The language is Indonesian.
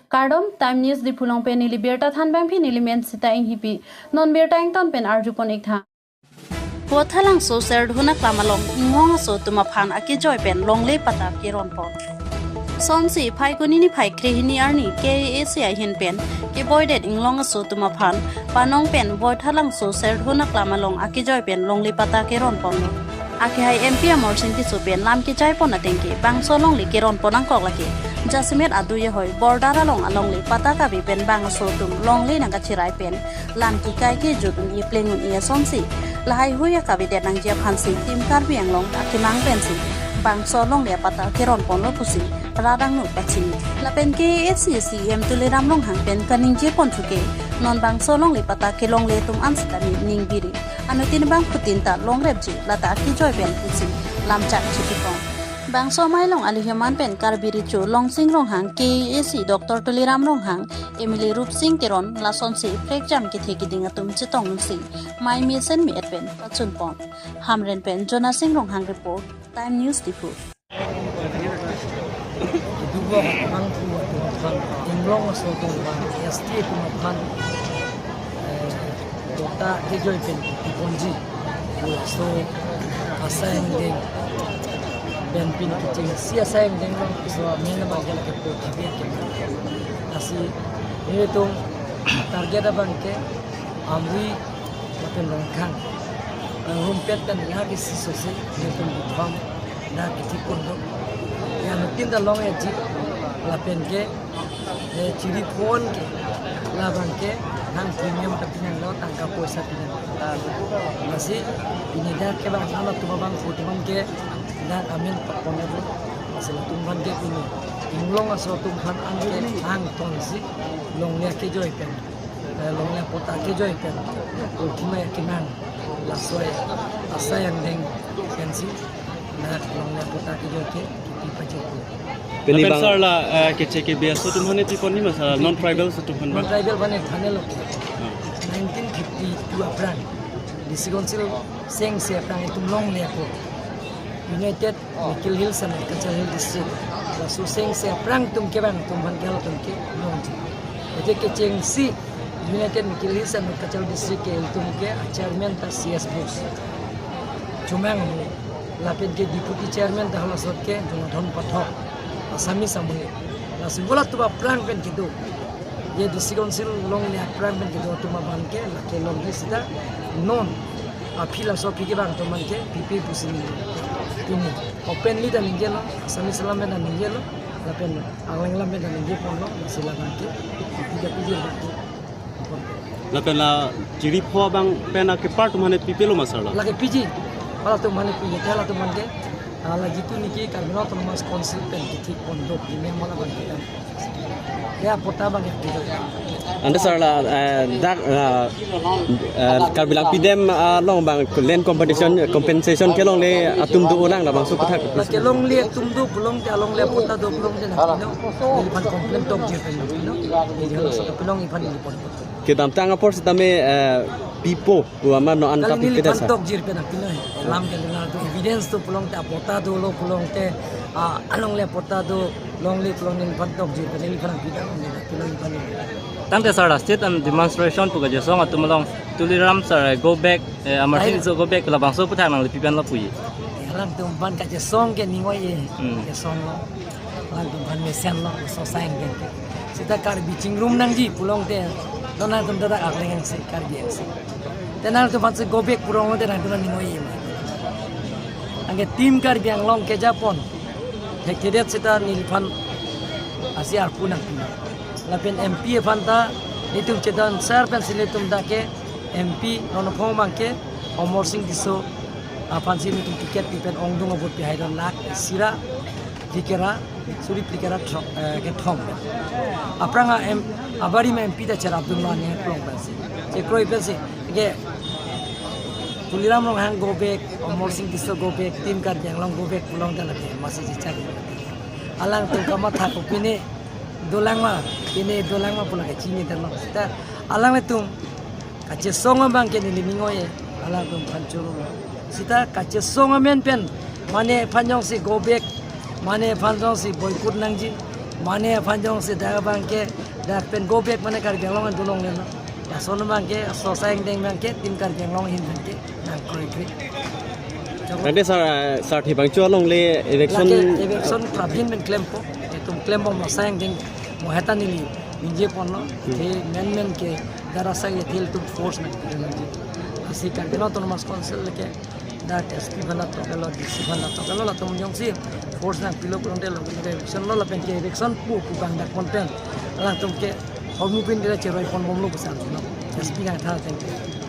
Kardom Time News di Pulang Pen ni Liberta Than Bang Phi ni Limen Sita Ing Hipi Non Berta Ing Ton Pen Arjupon Ikha Pothalang so ser dhuna klamalong ingong so tuma phan aki joy pen longle pata ki ronpon Somsi phai kunini phai krehini arni ke asia hin pen ke boydet inglong so tuma phan panong pen pothalang so ser dhuna klamalong aki joy pen longle pata ke ronpon aki hai mp amor sinti so pen lam ki jai pon atengki bangso longli ke ronpon ang kok laki Jasmet aduye hoy bordara long alongli pata ka bi pen bang so tum longli nang ka chirai pen lam ki kai ke jodun i plengun ia somsi lahai huya ka bi de nang jia phansi tim kar bi ang long aki mang pen si bang so long le pata ke ronpon lo pusi radang nu pachini la pen ke scm tule ram long hang pen kaning je pon thuke non bang so long le pata ke long le tum ansta ni ning biri anu tin bang putin ta long rep ji la ta ki joy pen pusi lam chak chiti pon Bang so mai long ali human pen karbiri chu long sing rong hang KAC Dr. Tuliram rong hang Emily Rup Singh Tiron la son si prek jam ki theki dinga tum chitong si mai mi sen mi et pen pachun pon hamren pen Jona Singh rong hang report Time News Dipu Dugo ang tuwa inglong so to ST kumapan Dr. Tejoy pen Tiponji so asain ding dan pin kecil sia saya dengan so mana bagian ke portfolio ke nasi itu target abang ke amri makan longkang rumpet dan lagi sisi itu dibuang nak dipun dok yang mungkin dalam aja lapen ke ciri phone ke labang ke hang premium tapi yang lo tangkap puasa pinang masih ini dah ke bang kalau tu bang foto bang ke dan amin pakona bu masalah tumban ke ini inglong asal tumban angke hang tonsi longnya ke joy pen longnya pota ke joy pen ultima yakinan lasoi asa yang deng pensi nah longnya pota ke joy ke tipe joku Pensar la ke cek biasa tu mana tipe ni masalah non tribal satu pun non tribal mana thane lo 1952 apran di Sigonsil seng se apran itu long le ko United Mikil Hills and Kachal Hill District. La suseng se prang tum ke bang tum ban galo tum ke nongji. Ete ke cheng si United Mikil Hills and Kachal District ke tum ke chairman ta CS Bus. Chumang la ke deputy chairman ta halasot ke Jonathan Pathak. Asami samui. La sibola tu ba prang pen kitu. Ye disigonsil long le prang pen kitu tu ma ban ke la ke long sida non apila so ke bang tum ban ke pipi pusini. Ini openly dan ninjelo sami salam dan ninjelo lapen angling lampe dan ninjelo pono silakan ke tiga pijil lapen la ciri pho bang pena ke part mana pipelo masalah lagi piji kalau tu mana piji kalau tu mana lagi tu niki karena tu mas konsep pen titik pondok ini malah bang ya pota bang gitu Anda sarla dak kar bilang pidem long bang land compensation ke long le atum du orang la bang suku thak ke long le atum du belum te long le pota du belum te na ini pan komplain tok je pen no ini harus pelong ipan ini pon ke dam tang apor sitame pipo ama no anta pipeda sa tok je pen apino lam ke na tu evidence tu pelong te pota du lo pelong te along le pota du long le pelong ni pan tok je pen ini pan pida pelong ipan Tangte sar state and demonstration puga je song atumlong tuliram sar go back amartin so go back la bangso puthang nang pipan la pui lam tum ban ka je song ke ningoi ye ke song lo lam tum ban me sen lo so sang ke sita kar biching room nang ji pulong te dona tum da akleng se kar bi se tenal tu ban se go back purong te nang tum ningoi ye ange tim kar biang long ke japon hekedet sita nilfan asiar punang lapen MP fanta itum cedan sar pen siletum dake MP nono phomangke Omor Singh diso apansi itum tiket pipen ongdung obot pi hairan lak sira dikera suri dikera ke thom apranga abari me MP da chara Abdullah ne plong pansi je kroi pensi ge tuliram long hang go back Omor Singh diso go back tim kar jang long go back pulong dala ke masih cari alang tu kama tha ko pine dolang ma pula ke cini dan lo kita alang letung kace songa bang ke ni mingoye alang tum pancuru sita kace songa men pen mane panjong si go back mane panjong si boykut nangji माने फांजों से दा bang ke दा pen go back mana kar geng long tulong le ya son bang ke so sang deng bang ke tim kar geng long hin bang ke nang koi kri nanti sar thi bang chuan long le election election pravin men claim po tum claim bom lo sang deng mo heta ni li inje pon no ke men ke dara sa ye thil tum force na asi kar geng to mas council ke da test bana to galo disi bana to galo la tum jong si force na pilo kurang de lo election lo la pen ke election pu bang da content la tum ke homu pin de cheroi pon bom lo kusang no just pinga tha thank you